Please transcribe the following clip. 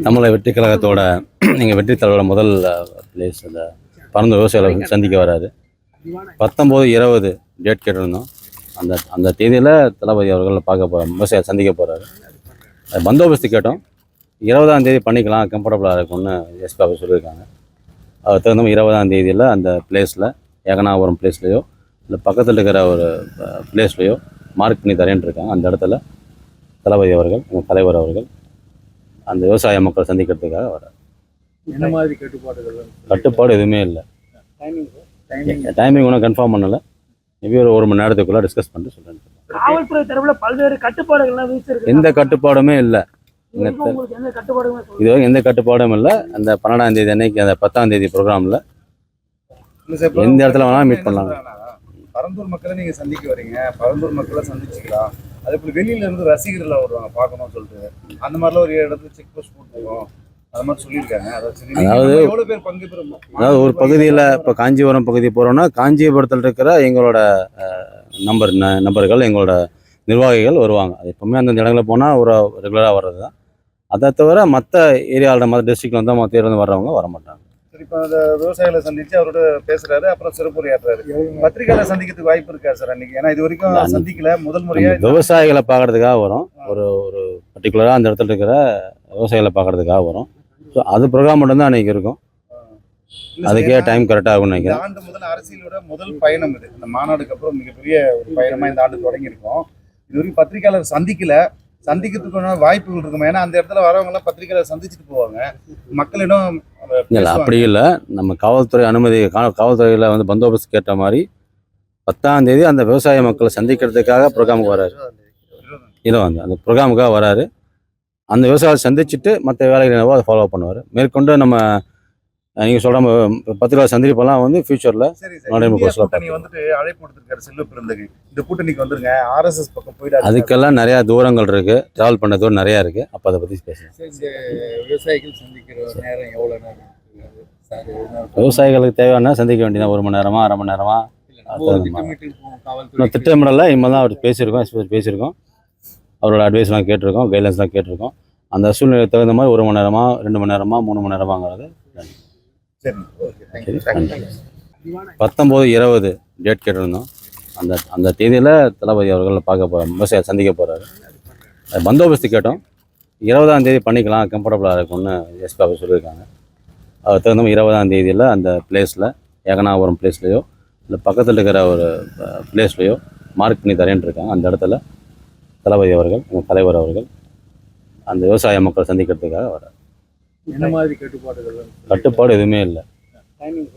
தமிழக வெற்றி கழகத்தோட எங்கள் வெற்றி தலைவரோட முதல் பிளேஸ் அந்த பறந்து விவசாயிகளை சந்திக்க வராது. 19-20 டேட் கேட்டிருந்தோம். அந்த தேதியில் தளபதி அவர்கள் விவசாயியை சந்திக்க போகிறாரு. பந்தோபஸ்து கேட்டோம். 20ஆம் தேதி பண்ணிக்கலாம், கம்ஃபர்டபுளாக இருக்கும்னு எஸ்பி ஆஃபீஸ் சொல்லியிருக்காங்க. அது தகுந்த மாதிரி 20ஆம் தேதியில் அந்த பிளேஸில் ஏகனாபுரம் பிளேஸ்லையோ இல்லை பக்கத்தில் இருக்கிற ஒரு பிளேஸ்லையோ மார்க் பண்ணி தரேன் இருக்காங்க. அந்த இடத்துல தளபதி அவர்கள் எங்கள் தலைவர் அவர்கள் அந்த விவசாய மக்களை சந்திக்கிறதுக்காக வரார். என்ன மாதிரி கட்டுப்பாடு எதுவுமே இல்லை. டைமிங் ஒன்றும் கன்ஃபார்ம் பண்ணலை. மேபி ஒரு மணி நேரத்துக்குள்ளே டிஸ்கஸ் பண்ணிட்டு சொல்கிறேன். காவல்துறை தரப்பில் பல்வேறு கட்டுப்பாடுகள்லாம் விதிச்சிருக்கு. எந்த கட்டுப்பாடுமே இல்லை. இது எந்த கட்டுப்பாடும் இல்லை. அந்த 12ஆம் தேதி அன்னைக்கு அந்த 10ஆம் தேதி ப்ரோக்ராமில் எந்த இடத்துல வேணாலும் மீட் பண்ணலாம். பரந்தூர் மக்களை நீங்கள் சந்திக்க வரீங்க, பரந்தூர் மக்களை சந்திச்சுக்கலாம். அதே போல் வெளியில இருந்து ரசிகர்கள் வருவாங்க பார்க்கணும்னு சொல்லிட்டு, அந்த மாதிரிலாம் ஒரு இடத்துல செக் போஸ்ட் போட்டுருக்கோம், அது மாதிரி சொல்லியிருக்காங்க. அதாவது எவ்வளோ பேர் பங்கு பெறும்? அதாவது ஒரு பகுதியில் இப்போ காஞ்சிபுரம் பகுதி போகிறோன்னா காஞ்சிபுரத்தில் இருக்கிற எங்களோட நபர்கள் எங்களோட நிர்வாகிகள் வருவாங்க. அது எப்பவுமே அந்தந்த இடங்களில் போனால் ஒரு ரெகுலராக வர்றது தான். அதை தவிர மற்ற ஏரியாவில் மற்ற டிஸ்ட்ரிக்டில் வந்து மற்ற ஏரியாவில் வர்றவங்க வர மாட்டாங்க. இப்போ அந்த விவசாயிகளை சந்திச்சு அவரோட பேசுறாரு, அப்புறம் சிறப்புரையாற்றுறாரு. பத்திரிகையாளர் சந்திக்கிறதுக்கு வாய்ப்பு இருக்கா சார் அன்னைக்கு? ஏன்னா இது வரைக்கும் சந்திக்கல, முதல் முறையா விவசாயிகளை பார்க்கறதுக்காக வரும். ஒரு பர்டிகுலராக அந்த இடத்துல இருக்கிற விவசாயிகளை பார்க்கறதுக்காக வரும். ஸோ அது ப்ரோக்ராம் மட்டும்தான் அன்னைக்கு இருக்கும். அதுக்கே டைம் கரெக்டாக ஆகும்னு நினைக்கிறேன். ஆண்டு முதல் அரசியலோட முதல் பயணம் இது. இந்த மாநாடுக்கு அப்புறம் மிகப்பெரிய ஒரு பயணமாக இந்த ஆண்டு தொடங்கியிருக்கோம். இது வரைக்கும் பத்திரிகையாளர் சந்திக்கிறதுக்கான வாய்ப்புகள் இருக்குமா? ஏன்னா அந்த இடத்துல வரவங்கலாம் பத்திரிகையாளர் சந்திச்சுட்டு போவாங்க, மக்களிடம். இல்லை, அப்படி இல்லை. நம்ம காவல்துறை காவல்துறையில் வந்து பந்தோபஸ்து கேட்ட மாதிரி 10ஆம் தேதி அந்த விவசாய மக்களை சந்திக்கிறதுக்காக ப்ரோக்ராமுக்கு வராரு. அந்த ப்ரோக்ராமுக்காக வராரு. அந்த விவசாயிகளை சந்திச்சுட்டு மற்ற வேலைகள் என்னவோ அதை ஃபாலோ பண்ணுவார். மேற்கொண்டு நம்ம நீங்கள் சொல்கிற பத்திரிகை சந்திப்பெல்லாம் வந்து ஃபியூச்சரில் வந்துட்டு அழைப்பு கொடுத்துருக்காரு செல்வ பிறந்தகை, இந்த கூட்டணிக்கு வந்துருங்க, ஆர்எஸ்எஸ் பக்கம் போயிட்டு. அதுக்கெல்லாம் நிறையா தூரங்கள் இருக்குது, ட்ராவல் பண்ண தூரம் நிறையா இருக்குது. அப்போ அதை பற்றி பேசுகிறேன். விவசாயிகள் சந்திக்கிற நேரம் எவ்வளோ நேரம்? விவசாயிகளுக்கு தேவையான சந்திக்க வேண்டியதான். 1 மணி நேரமா, அரை மணி நேரமா திட்டமிடல. இனிமேல் தான் அவர் பேசியிருக்கோம். அவரோட அட்வைஸ்லாம் கேட்டிருக்கோம், கைட்லைன்ஸ்லாம் கேட்டிருக்கோம். அந்த சூழ்நிலைக்கு தகுந்த மாதிரி 1 மணி நேரமா, 2 மணி நேரமா, 3 மணி நேரமாங்கிறது. 19-20 டேட் கேட்டிருந்தோம். அந்த தேதியில் தளபதி அவர்கள் விவசாயியை சந்திக்க போகிறாரு. பந்தோபஸ்து கேட்டோம். 20ஆம் தேதி பண்ணிக்கலாம், கம்ஃபர்டபுளாக இருக்கும்னு எஸ்பி ஆஃபீஸ் சொல்லியிருக்காங்க. அது தகுந்த மாதிரி 20ஆம் தேதியில் அந்த பிளேஸில் ஏகனாபுரம் பிளேஸ்லையோ இல்லை பக்கத்தில் இருக்கிற ஒரு பிளேஸ்லையோ மார்க் பண்ணி தரேன் இருக்காங்க. அந்த இடத்துல தளபதி அவர்கள் எங்கள் தலைவர் அவர்கள் அந்த விவசாய மக்களை சந்திக்கிறதுக்காக வரார். என்ன மாதிரி கட்டுப்பாடு எதுவுமே இல்லை. டைமிங்